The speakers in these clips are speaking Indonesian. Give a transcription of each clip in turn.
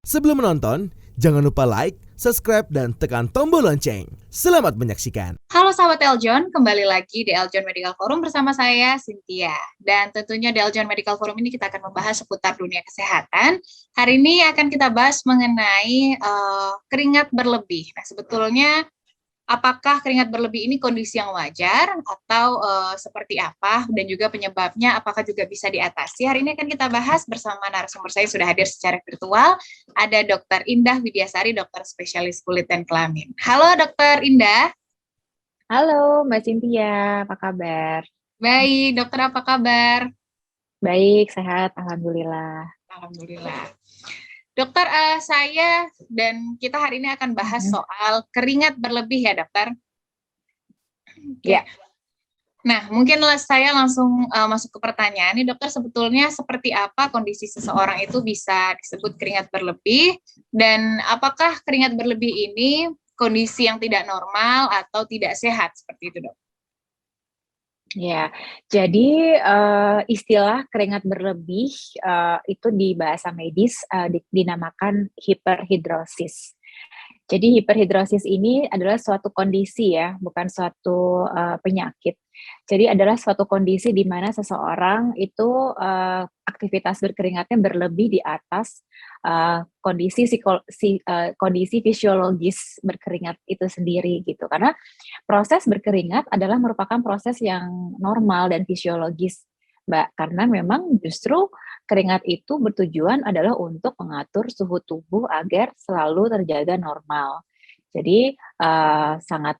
Sebelum menonton, jangan lupa like, subscribe, dan tekan tombol lonceng. Selamat menyaksikan. Halo sahabat Eljon, kembali lagi di Eljon Medical Forum bersama saya, Cynthia. Dan tentunya di Eljon Medical Forum ini kita akan membahas seputar dunia kesehatan. Hari ini akan kita bahas mengenai keringat berlebih. Nah, sebetulnya apakah keringat berlebih ini kondisi yang wajar atau seperti apa, dan juga penyebabnya apakah juga bisa diatasi. Hari ini akan kita bahas bersama narasumber saya sudah hadir secara virtual. Ada Dr. Indah Widyasari, dokter spesialis kulit dan kelamin. Halo Dr. Indah. Halo Mbak Cynthia, apa kabar? Baik, dokter apa kabar? Baik, sehat, Alhamdulillah. Alhamdulillah. Dokter, saya dan kita hari ini akan bahas soal keringat berlebih ya, dokter. Ya. Nah, mungkin saya langsung masuk ke pertanyaan. Nih, dokter, sebetulnya seperti apa kondisi seseorang itu bisa disebut keringat berlebih? Dan apakah keringat berlebih ini kondisi yang tidak normal atau tidak sehat? Seperti itu, dok. Ya, jadi istilah keringat berlebih itu di bahasa medis dinamakan hiperhidrosis. Jadi hiperhidrosis ini adalah suatu kondisi ya, bukan suatu penyakit. Jadi adalah suatu kondisi di mana seseorang itu aktivitas berkeringatnya berlebih di atas kondisi fisiologis berkeringat itu sendiri gitu. Karena proses berkeringat adalah merupakan proses yang normal dan fisiologis, Mbak. Karena memang justru keringat itu bertujuan adalah untuk mengatur suhu tubuh agar selalu terjaga normal. Jadi sangat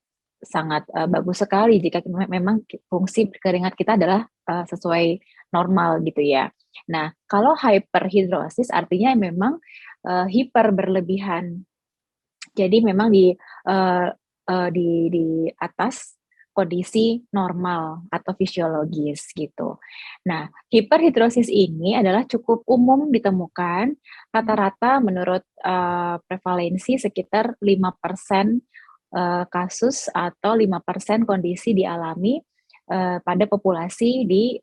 bagus sekali jika memang fungsi berkeringat kita adalah sesuai normal gitu ya. Nah, kalau hyperhidrosis artinya memang hiper berlebihan. Jadi memang di atas kondisi normal atau fisiologis gitu. Nah, hiperhidrosis ini adalah cukup umum ditemukan, rata-rata menurut prevalensi sekitar 5% kasus atau 5% kondisi dialami pada populasi di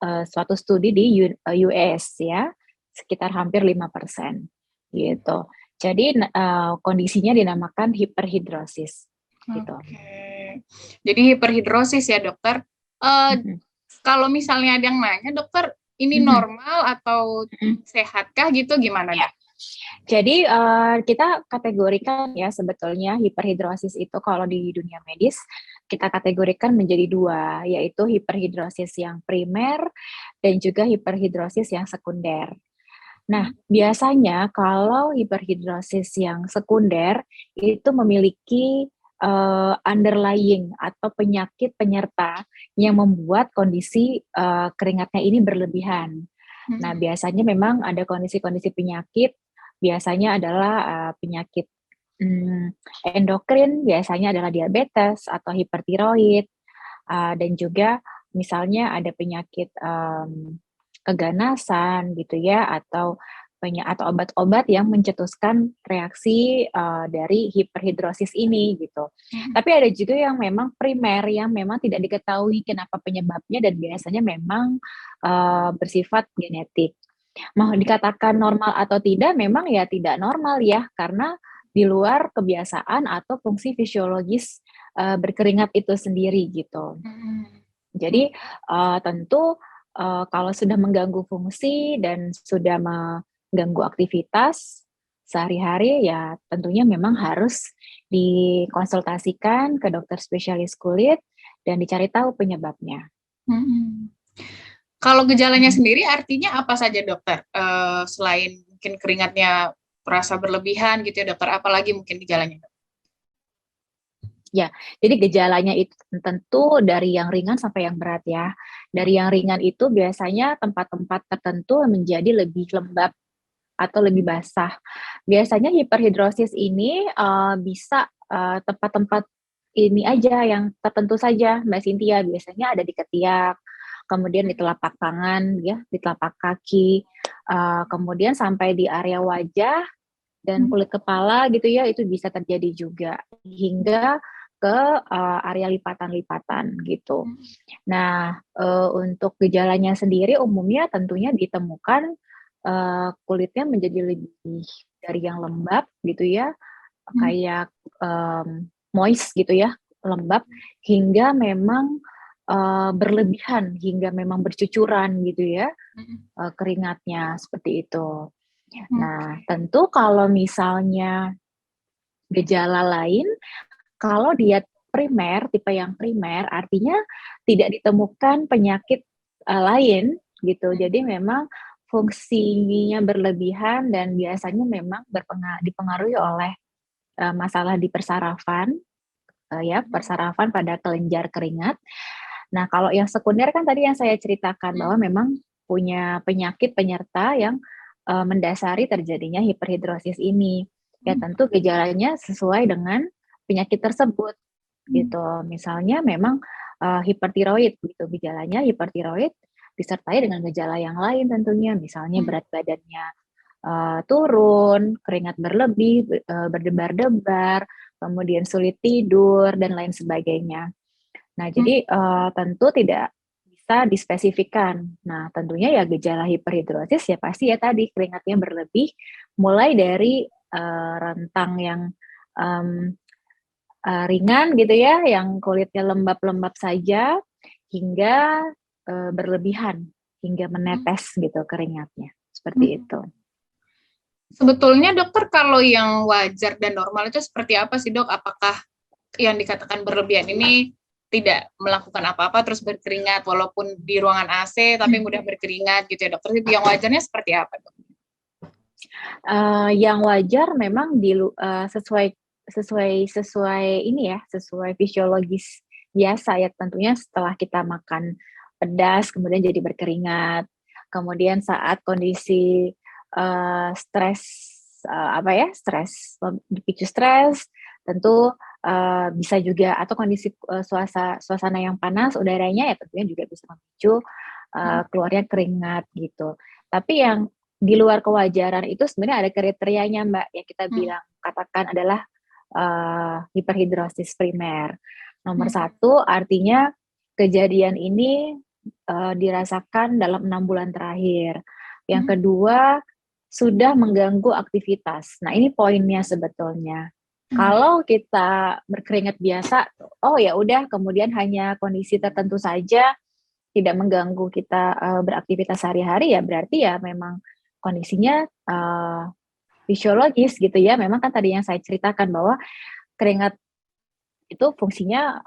suatu studi di US ya, sekitar hampir 5% gitu. Jadi kondisinya dinamakan hiperhidrosis gitu. Oke. Jadi hiperhidrosis ya, dokter. Kalau misalnya ada yang nanya, dokter, ini normal atau sehatkah gitu, gimana, Dok? Jadi kita kategorikan ya sebetulnya hiperhidrosis itu kalau di dunia medis kita kategorikan menjadi dua, yaitu hiperhidrosis yang primer dan juga hiperhidrosis yang sekunder. Nah, biasanya kalau hiperhidrosis yang sekunder itu memiliki underlying atau penyakit penyerta yang membuat kondisi keringatnya ini berlebihan. Nah, biasanya memang ada kondisi-kondisi penyakit, biasanya adalah penyakit endokrin, biasanya adalah diabetes atau hipertiroid, dan juga misalnya ada penyakit keganasan gitu ya, atau obat-obat yang mencetuskan reaksi dari hiperhidrosis ini gitu. Tapi ada juga yang memang primer yang memang tidak diketahui kenapa penyebabnya dan biasanya memang bersifat genetik. Mau dikatakan normal atau tidak, memang ya tidak normal ya, karena di luar kebiasaan atau fungsi fisiologis berkeringat itu sendiri gitu. Jadi tentu kalau sudah mengganggu fungsi dan sudah mengganggu aktivitas sehari-hari, ya tentunya memang harus dikonsultasikan ke dokter spesialis kulit dan dicari tahu penyebabnya. Kalau gejalanya sendiri artinya apa saja, dokter? Selain mungkin keringatnya terasa berlebihan gitu ya, dokter, apalagi mungkin gejalanya? Ya, jadi gejalanya itu tentu dari yang ringan sampai yang berat ya. Dari yang ringan itu biasanya tempat-tempat tertentu menjadi lebih lembab atau lebih basah. Biasanya hiperhidrosis ini bisa tempat-tempat ini aja yang tertentu saja, Mbak Cynthia. Biasanya ada di ketiak, kemudian di telapak tangan, ya, di telapak kaki, kemudian sampai di area wajah dan kulit kepala gitu ya, itu bisa terjadi juga hingga ke area lipatan-lipatan gitu. Nah, untuk gejalanya sendiri umumnya tentunya ditemukan kulitnya menjadi lebih dari yang lembab gitu ya, kayak moist gitu ya, lembab hingga memang berlebihan, hingga memang bercucuran gitu ya, keringatnya seperti itu. Nah, tentu kalau misalnya gejala lain, kalau dia primer, tipe yang primer, artinya tidak ditemukan penyakit lain gitu. Jadi memang fungsinya berlebihan dan biasanya memang dipengaruhi oleh masalah di persarafan, ya persarafan pada kelenjar keringat. Nah, kalau yang sekunder kan tadi yang saya ceritakan bahwa memang punya penyakit penyerta yang mendasari terjadinya hiperhidrosis ini. Ya tentu gejalanya sesuai dengan penyakit tersebut gitu. Misalnya memang hipertiroid gitu, gejalanya hipertiroid disertai dengan gejala yang lain tentunya, misalnya berat badannya turun, keringat berlebih, berdebar-debar, kemudian sulit tidur dan lain sebagainya. Nah, jadi tentu tidak bisa dispesifikan. Nah, tentunya ya gejala hiperhidrosis ya pasti ya tadi keringatnya berlebih, mulai dari rentang yang ringan gitu ya, yang kulitnya lembab-lembab saja, hingga berlebihan, hingga menetes gitu keringatnya, seperti itu. Sebetulnya dokter kalau yang wajar dan normal itu seperti apa sih dok? Apakah yang dikatakan berlebihan ini tidak melakukan apa-apa terus berkeringat walaupun di ruangan AC tapi mudah berkeringat gitu ya dokter? Yang wajarnya seperti apa dok? Yang wajar memang sesuai ini ya, sesuai fisiologis biasa ya, tentunya setelah kita makan pedas kemudian jadi berkeringat, kemudian saat kondisi stres, dipicu stres, tentu bisa juga, atau kondisi suasana yang panas udaranya ya tentunya juga bisa memicu keluarnya keringat gitu. Tapi yang di luar kewajaran itu sebenarnya ada kriterianya Mbak, yang kita bilang katakan adalah hiperhidrosis primer. Nomor satu artinya kejadian ini dirasakan dalam 6 bulan terakhir. Yang kedua sudah mengganggu aktivitas. Nah ini poinnya sebetulnya. Kalau kita berkeringat biasa, oh ya udah, kemudian hanya kondisi tertentu saja, tidak mengganggu kita beraktivitas sehari-hari, ya berarti ya memang kondisinya fisiologis gitu ya. Memang kan tadi yang saya ceritakan bahwa keringat itu fungsinya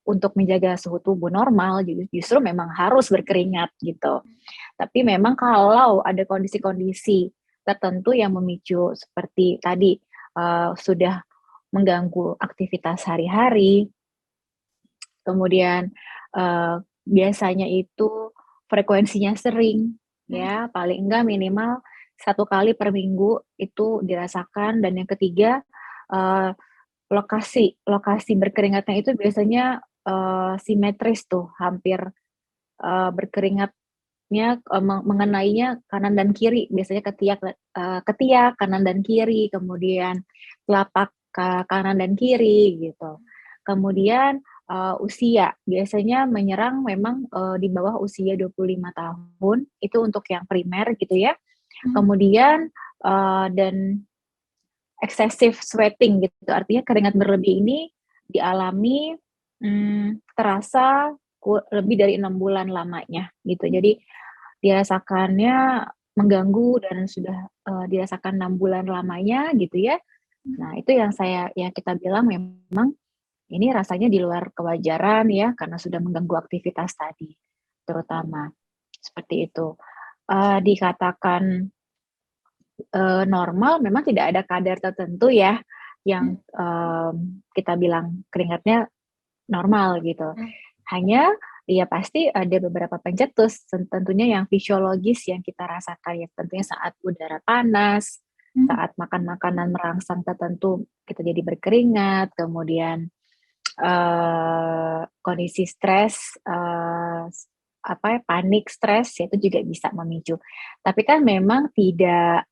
untuk menjaga suhu tubuh normal, justru memang harus berkeringat gitu. Tapi memang kalau ada kondisi-kondisi tertentu yang memicu seperti tadi sudah mengganggu aktivitas sehari-hari, kemudian biasanya itu frekuensinya sering, ya paling enggak minimal 1 kali per minggu itu dirasakan. Dan yang ketiga lokasi berkeringatnya itu biasanya simetris tuh, hampir berkeringatnya mengenainya kanan dan kiri, biasanya ketiak kanan dan kiri, kemudian telapak kanan dan kiri gitu. Kemudian usia biasanya menyerang memang di bawah usia 25 tahun, itu untuk yang primer gitu ya. Kemudian dan excessive sweating gitu, artinya keringat berlebih ini dialami terasa lebih dari 6 bulan lamanya gitu. Jadi dirasakannya mengganggu dan sudah dirasakan 6 bulan lamanya gitu ya. Nah itu yang kita bilang memang ini rasanya di luar kewajaran ya, karena sudah mengganggu aktivitas tadi, terutama seperti itu. Dikatakan normal, memang tidak ada kadar tertentu ya yang kita bilang keringatnya normal gitu. Hanya ya pasti ada beberapa pencetus tentunya yang fisiologis yang kita rasakan ya, tentunya saat udara panas, saat makan makanan merangsang tertentu kita jadi berkeringat, kemudian kondisi stres, panik, stres ya itu juga bisa memicu. Tapi kan memang tidak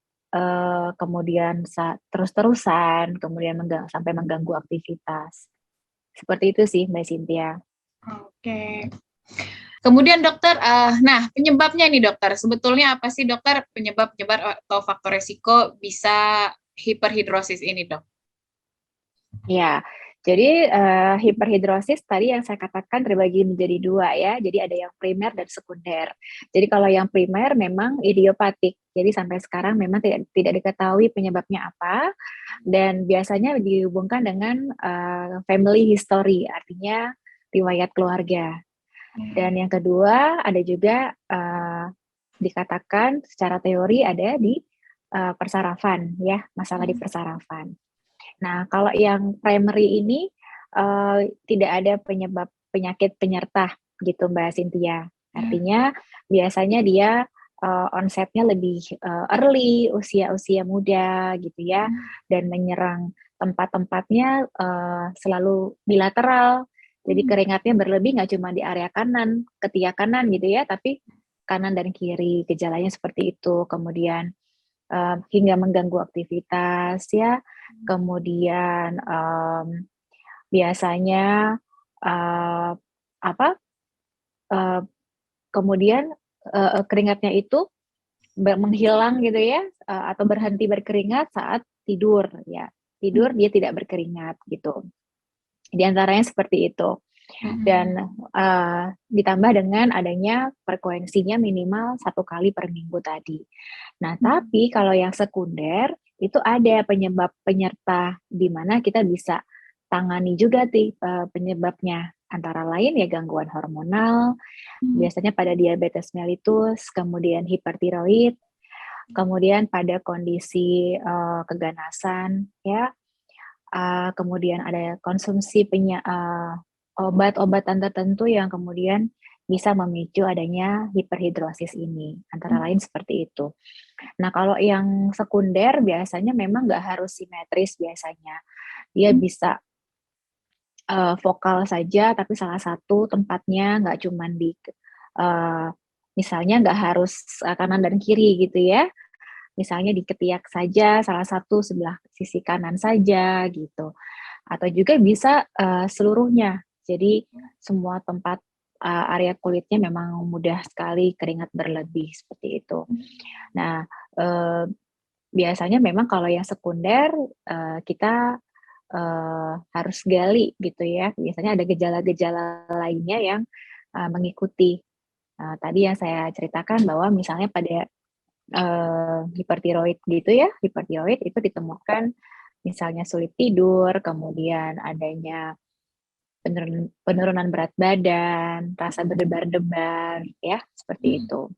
kemudian terus-terusan, kemudian sampai mengganggu aktivitas. Seperti itu sih Mbak Cynthia. Oke. Kemudian dokter, nah penyebabnya nih dokter, sebetulnya apa sih dokter penyebab atau faktor resiko bisa hiperhidrosis ini dok? Ya, jadi hiperhidrosis tadi yang saya katakan terbagi menjadi dua ya. Jadi ada yang primer dan sekunder. Jadi kalau yang primer memang idiopatik. Jadi sampai sekarang memang tidak diketahui penyebabnya apa dan biasanya dihubungkan dengan family history, artinya riwayat keluarga. Dan yang kedua ada juga dikatakan secara teori ada di persarafan ya, masalah di persarafan. Nah, kalau yang primary ini tidak ada penyebab penyakit penyerta gitu Mbak Cynthia. Artinya biasanya dia onsetnya lebih early, usia-usia muda gitu ya, dan menyerang tempat-tempatnya selalu bilateral. Jadi keringatnya berlebih nggak cuma di area kanan, ketiak kanan gitu ya, tapi kanan dan kiri gejalanya seperti itu. Kemudian hingga mengganggu aktivitas ya. Kemudian biasanya apa? Kemudian keringatnya itu menghilang gitu ya, atau berhenti berkeringat saat tidur ya. Tidur dia tidak berkeringat gitu. Di antaranya seperti itu. Dan ditambah dengan adanya frekuensinya minimal 1 kali per minggu tadi. Nah, tapi kalau yang sekunder itu ada penyebab penyerta di mana kita bisa tangani juga penyebabnya. Antara lain ya gangguan hormonal, biasanya pada diabetes mellitus, kemudian hipertiroid, kemudian pada kondisi keganasan ya. Kemudian ada konsumsi obat-obatan tertentu yang kemudian bisa memicu adanya hiperhidrosis ini, antara lain seperti itu. Nah, kalau yang sekunder biasanya memang nggak harus simetris biasanya. Dia bisa vokal saja, tapi salah satu tempatnya nggak cuman di misalnya nggak harus kanan dan kiri gitu ya. Misalnya di ketiak saja, salah satu sebelah sisi kanan saja gitu. Atau juga bisa seluruhnya. Jadi semua tempat area kulitnya memang mudah sekali keringat berlebih seperti itu. Nah, biasanya memang kalau yang sekunder kita harus gali gitu ya. Biasanya ada gejala-gejala lainnya yang mengikuti. Tadi yang saya ceritakan bahwa misalnya pada hipertiroid gitu ya, hipertiroid itu ditemukan misalnya sulit tidur, kemudian adanya penurunan berat badan, rasa berdebar-debar, ya seperti itu.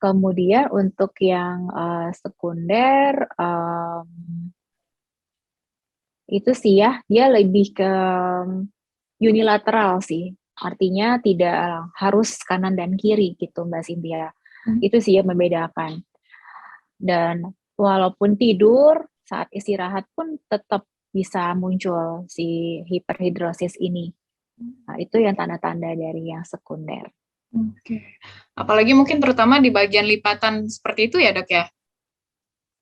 Kemudian untuk yang sekunder itu sih ya, dia lebih ke unilateral sih, artinya tidak harus kanan dan kiri gitu Mbak Cynthia. Itu sih yang membedakan. Dan walaupun tidur, saat istirahat pun tetap bisa muncul si hiperhidrosis ini. Nah, itu yang tanda-tanda dari yang sekunder. Oke. Apalagi mungkin terutama di bagian lipatan seperti itu ya dok ya?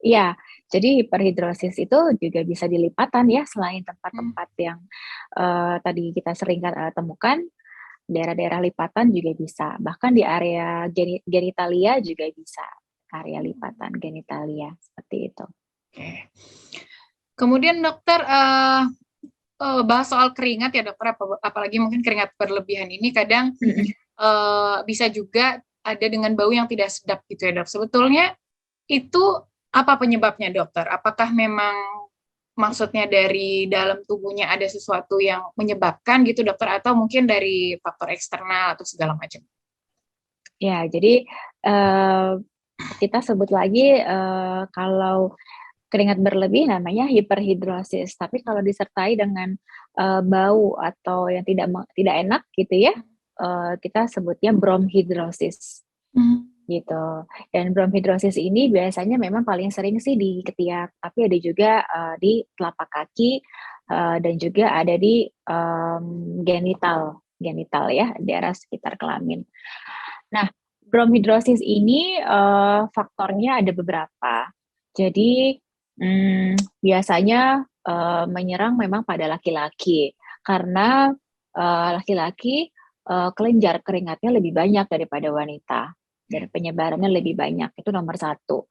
Iya, jadi hiperhidrosis itu juga bisa di lipatan ya, selain tempat-tempat yang tadi kita sering temukan, daerah-daerah lipatan juga bisa. Bahkan di area genitalia juga bisa, area lipatan genitalia, seperti itu. Oke. Kemudian dokter, bahas soal keringat ya dokter, apalagi mungkin keringat berlebihan ini kadang bisa juga ada dengan bau yang tidak sedap gitu ya dok. Sebetulnya itu apa penyebabnya dokter? Apakah memang maksudnya dari dalam tubuhnya ada sesuatu yang menyebabkan gitu dokter, atau mungkin dari faktor eksternal atau segala macam? Ya, jadi kita sebut lagi kalau keringat berlebih namanya hiperhidrosis. Tapi kalau disertai dengan bau atau yang tidak enak gitu ya, kita sebutnya bromhidrosis. Gitu. Dan bromhidrosis ini biasanya memang paling sering sih di ketiak, tapi ada juga di telapak kaki dan juga ada di genital ya, daerah sekitar kelamin. Nah, bromhidrosis ini faktornya ada beberapa. Jadi biasanya menyerang memang pada laki-laki karena laki-laki kelenjar keringatnya lebih banyak daripada wanita dan penyebarannya lebih banyak, itu nomor satu.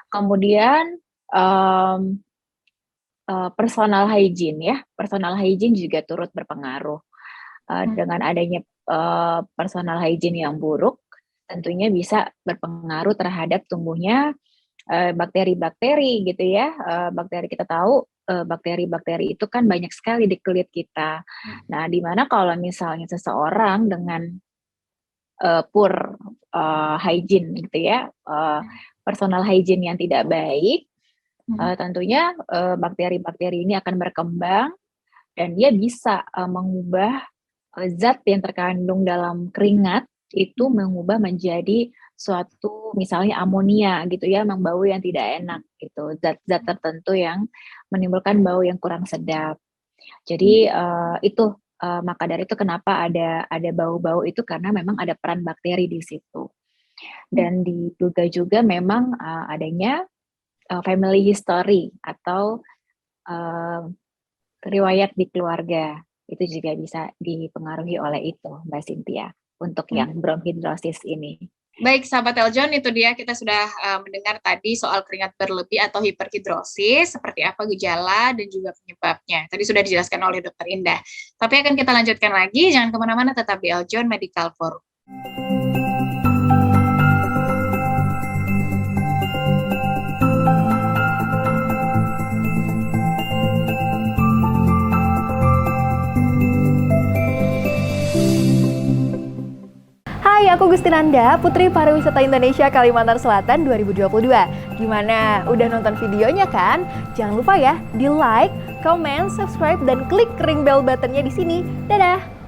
Kemudian personal hygiene ya, personal hygiene juga turut berpengaruh. Dengan adanya personal hygiene yang buruk, tentunya bisa berpengaruh terhadap tumbuhnya bakteri-bakteri gitu ya. Bakteri kita tahu bakteri-bakteri itu kan banyak sekali di kulit kita. Nah, di mana kalau misalnya seseorang dengan poor hygiene gitu ya, personal hygiene yang tidak baik, tentunya bakteri-bakteri ini akan berkembang dan dia bisa mengubah zat yang terkandung dalam keringat itu mengubah menjadi suatu misalnya amonia gitu ya, bau yang tidak enak gitu, zat-zat tertentu yang menimbulkan bau yang kurang sedap. Jadi itu maka dari itu kenapa ada bau-bau itu, karena memang ada peran bakteri di situ. Dan diduga juga memang adanya family history atau riwayat di keluarga, itu juga bisa dipengaruhi oleh itu, Mbak Cynthia, untuk yang bronkhidrosis ini. Baik, sahabat Eljon, itu dia kita sudah mendengar tadi soal keringat berlebih atau hiperhidrosis, seperti apa gejala dan juga penyebabnya. Tadi sudah dijelaskan oleh Dr. Indah. Tapi akan kita lanjutkan lagi, jangan kemana-mana, tetap di Eljon Medical Forum. Hai, aku Gustinanda, Putri Pariwisata Indonesia Kalimantan Selatan 2022. Gimana? Udah nonton videonya kan? Jangan lupa ya, di like, comment, subscribe, dan klik ring bell buttonnya di sini. Dadah!